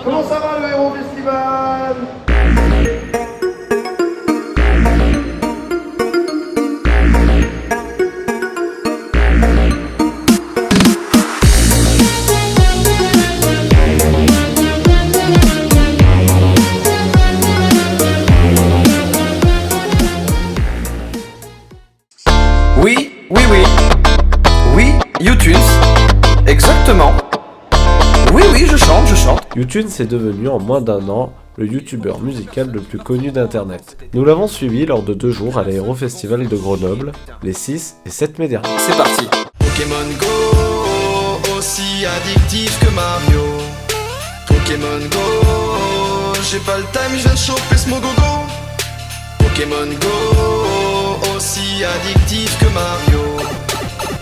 Comment ça va le Héros Festival? Oui, oui, oui. Oui, YouTunes. Exactement. Oui, oui, je chante, je chante. YouTunes est devenu en moins d'un an le youtubeur musical le plus connu d'internet. Nous l'avons suivi lors de 2 jours à l'Aérofestival de Grenoble, les 6 et 7 mai derniers. C'est parti. Pokémon Go, aussi addictif que Mario. Pokémon Go, j'ai pas le time, je viens de choper ce mogogo. Pokémon Go, aussi addictif que Mario.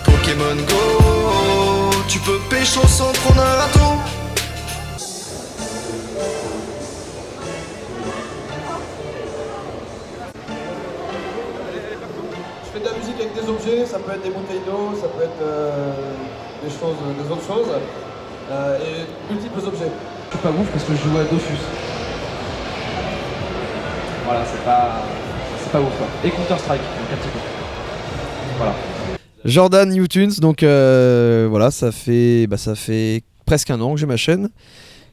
Pokémon Go, tu peux pécho sans prendre un râteau. Je fais de la musique avec des objets, ça peut être des bouteilles d'eau, ça peut être des autres choses, et multiples objets. Je suis pas ouf parce que je joue à Dofus. Voilà, c'est pas ouf quoi. Et Counter-Strike, donc un petit peu. Voilà. Jordan YouTunes, donc voilà, ça fait presque un an que j'ai ma chaîne.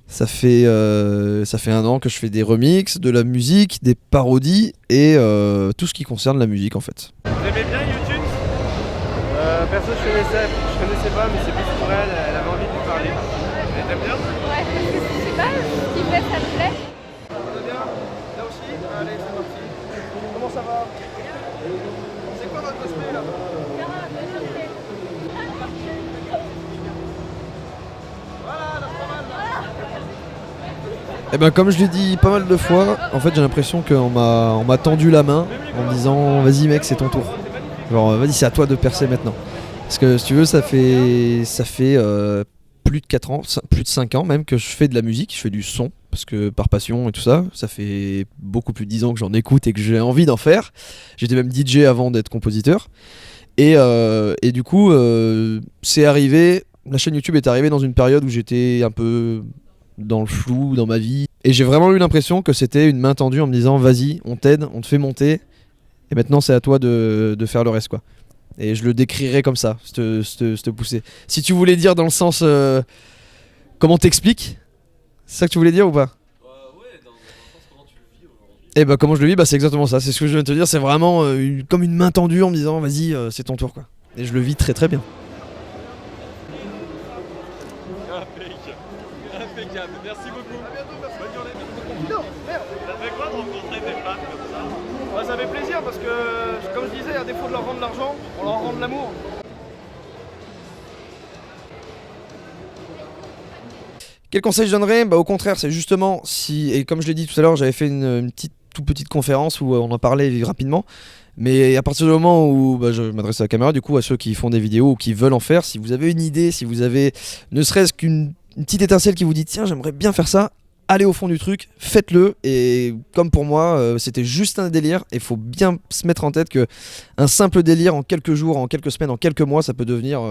Ça fait 1 an que je fais des remixes, de la musique, des parodies et tout ce qui concerne la musique en fait. Vous aimez bien YouTunes? Perso je connaissais pas, mais c'est plus pour elle, elle avait envie de lui parler. Et t'aimes bien? Ouais, parce que je sais pas, ce qu'il fait, ça me plaît. Ça va bien? Là aussi? Allez, c'est parti. Comment ça va? C'est quoi votre cosplay là? Voilà, là c'est pas mal là. Et ben comme je l'ai dit pas mal de fois, en fait j'ai l'impression qu'on m'a tendu la main en me disant vas-y mec c'est ton tour. Genre vas-y c'est à toi de percer maintenant. Parce que si tu veux ça fait plus de 4 ans, plus de 5 ans même que je fais de la musique, je fais du son, parce que par passion et tout ça, ça fait beaucoup plus de 10 ans que j'en écoute et que j'ai envie d'en faire. J'étais même DJ avant d'être compositeur. Et du coup, c'est arrivé, la chaîne YouTube est arrivée dans une période où j'étais un peu dans le flou dans ma vie. Et j'ai vraiment eu l'impression que c'était une main tendue en me disant vas-y, on t'aide, on te fait monter, et maintenant c'est à toi de faire le reste quoi. Et je le décrirais comme ça, cette poussée. Si tu voulais dire dans le sens comment t'expliques, c'est ça que tu voulais dire ou pas? Ouais, dans le sens comment tu le vis aujourd'hui. Et bah comment je le vis, bah c'est exactement ça, c'est ce que je viens de te dire, c'est vraiment comme une main tendue en me disant vas-y c'est ton tour quoi. Et je le vis très très bien. Impeccable, merci beaucoup. À bientôt, merci. Bonne journée. Non, merde. Ça fait quoi de rencontrer des fans comme ça? Ouais, ça fait plaisir parce que, comme je disais, à défaut de leur rendre de l'argent, on leur rend de l'amour. Quel conseil je donnerais? Bah au contraire, c'est justement si, et comme je l'ai dit tout à l'heure, j'avais fait une toute petite conférence où on en parlait rapidement. Mais à partir du moment où je m'adresse à la caméra, du coup à ceux qui font des vidéos ou qui veulent en faire, si vous avez une idée, si vous avez ne serait-ce qu'une petite étincelle qui vous dit tiens j'aimerais bien faire ça, allez au fond du truc, faites-le. Et comme pour moi c'était juste un délire, et il faut bien se mettre en tête que un simple délire en quelques jours, en quelques semaines, en quelques mois, ça peut devenir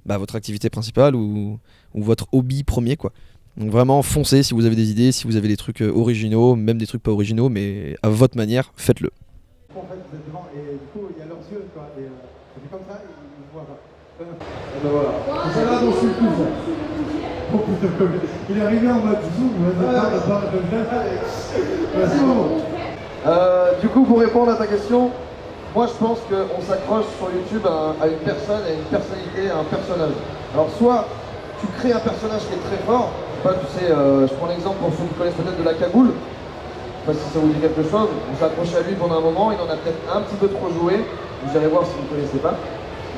votre activité principale ou votre hobby premier quoi. Donc vraiment foncez si vous avez des idées, si vous avez des trucs originaux, même des trucs pas originaux, mais à votre manière, faites-le. En fait, vous êtes devant et du coup, il y a leurs yeux, quoi. Et ça fait comme ça, ils voient pas. Et ben voilà. Ça va dans ce coup, ça. Oh putain, il est arrivé en mode zoom. Merci beaucoup. Du coup, pour répondre à ta question, moi je pense qu'on s'accroche sur YouTube à une personne, à une personnalité, à un personnage. Alors soit tu crées un personnage qui est très fort, tu sais, je prends l'exemple pour ceux qui connaissent peut-être de la cagoule. Je sais pas si ça vous dit quelque chose, on s'est accroché à lui pendant un moment, il en a peut-être un petit peu trop joué, vous irez voir si vous ne connaissez pas.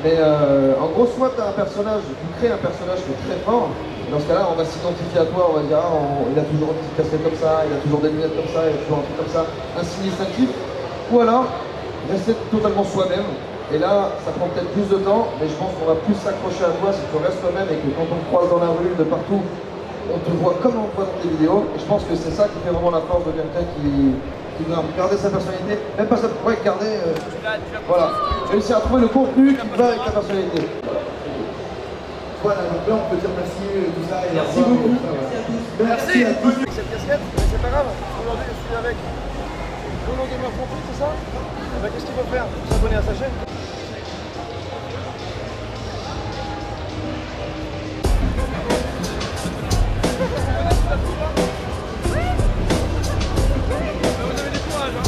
Mais en gros, soit tu as un personnage, tu crées un personnage qui est très fort, et dans ce cas-là, on va s'identifier à toi, on va dire il a toujours une petite casquette comme ça, il a toujours des lunettes comme ça, il a toujours un truc comme ça, un signe distinctif. Ou alors, rester totalement soi-même, et là, ça prend peut-être plus de temps, mais je pense qu'on va plus s'accrocher à toi si tu restes toi-même et que quand on te croise dans la rue, de partout, on te voit comme on te voit dans tes vidéos, et je pense que c'est ça qui fait vraiment la force de quelqu'un qui doit garder sa personnalité, même pas ça pourrait garder, voilà, réussir à trouver le contenu qui va avec ta personnalité. Voilà, donc là on peut dire merci, tout ça, et merci beaucoup. Merci à tous. Merci à tous. Avec cette casquette, mais c'est pas grave. Aujourd'hui, je suis avec Lolo Gamer 38, c'est ça? Eh ben, qu'est-ce qu'il faut faire? S'abonner à sa chaîne. Vous avez du courage, hein?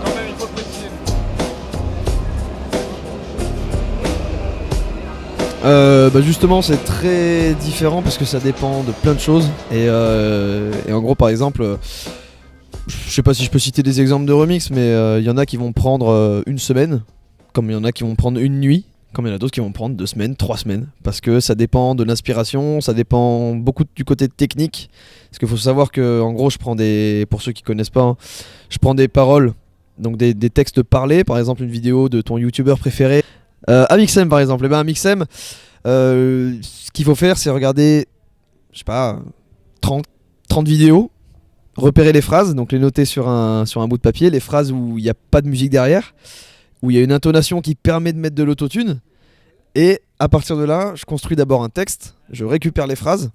Quand même, il faut le préciser. Justement c'est très différent parce que ça dépend de plein de choses et en gros par exemple je sais pas si je peux citer des exemples de remix mais il y en a qui vont prendre une semaine comme il y en a qui vont prendre une nuit comme il y en a d'autres qui vont prendre 2 semaines, 3 semaines parce que ça dépend de l'inspiration, ça dépend beaucoup du côté technique parce qu'il faut savoir que en gros je prends pour ceux qui connaissent pas hein, je prends des paroles donc des textes parlés par exemple une vidéo de ton youtubeur préféré Amixem par exemple, et ben Amixem ce qu'il faut faire c'est regarder je sais pas 30 vidéos, repérer les phrases, donc les noter sur un bout de papier, les phrases où il n'y a pas de musique derrière, où il y a une intonation qui permet de mettre de l'autotune, et à partir de là je construis d'abord un texte, je récupère les phrases,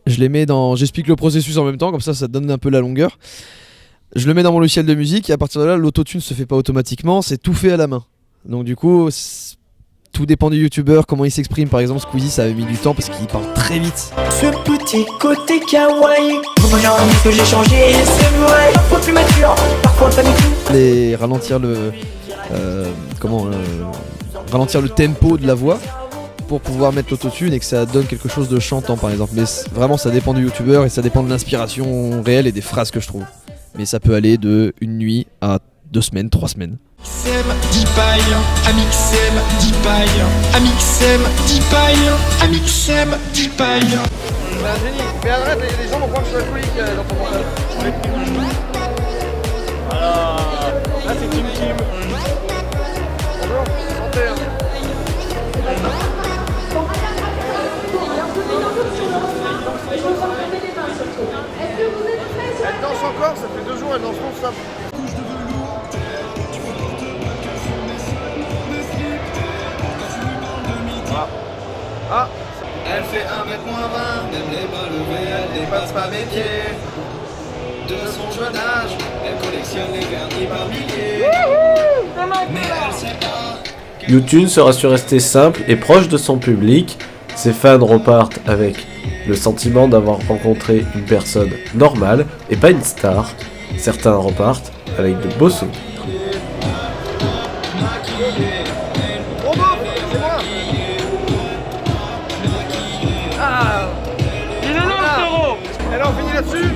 je les mets j'explique le processus en même temps, comme ça donne un peu la longueur, je le mets dans mon logiciel de musique et à partir de là l'autotune se fait pas automatiquement, c'est tout fait à la main. Donc du coup, tout dépend du youtubeur, comment il s'exprime. Par exemple, Squeezie, ça avait mis du temps parce qu'il parle très vite. Ce petit côté kawaii, que j'ai changé, c'est vrai, parfois plus mature, parfois pas du tout. Et ralentir ralentir le tempo de la voix pour pouvoir mettre l'autotune et que ça donne quelque chose de chantant par exemple. Mais vraiment, ça dépend du youtubeur et ça dépend de l'inspiration réelle et des phrases que je trouve. Mais ça peut aller de une nuit à 2 semaines, 3 semaines. Amixem, 10 pailles, Amixem, 10 pailles, Amixem, 10 pailles, Amixem, 10 pailles. C'est un génie. Mais arrête, les gens vont croire que je suis alcoolique dans ton montage. Voilà. Là, c'est Team Kim. Bonjour, santé. Elle danse encore, ça fait 2 jours, elle danse non-stop. Ah. Elle fait 1m-20, même les mains levées, elle dépasse pas mes pieds. De son jeune âge, elle collectionne les vernis par milliers. Mais elle sait pas. YouTube sera su rester simple et proche de son public. Ses fans repartent avec le sentiment d'avoir rencontré une personne normale et pas une star. Certains repartent avec de beaux souvenirs. Trop beau, c'est moi. Ah. Il est là, frérot. Et là, on finit là-dessus.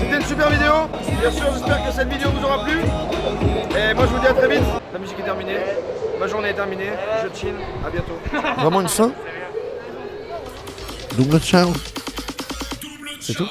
C'était une super vidéo. Bien sûr, j'espère que cette vidéo vous aura plu. Et moi, je vous dis à très vite. La musique est terminée. Ma journée est terminée. Je chill. À bientôt. Vraiment une fin. Double ciao. C'est tout.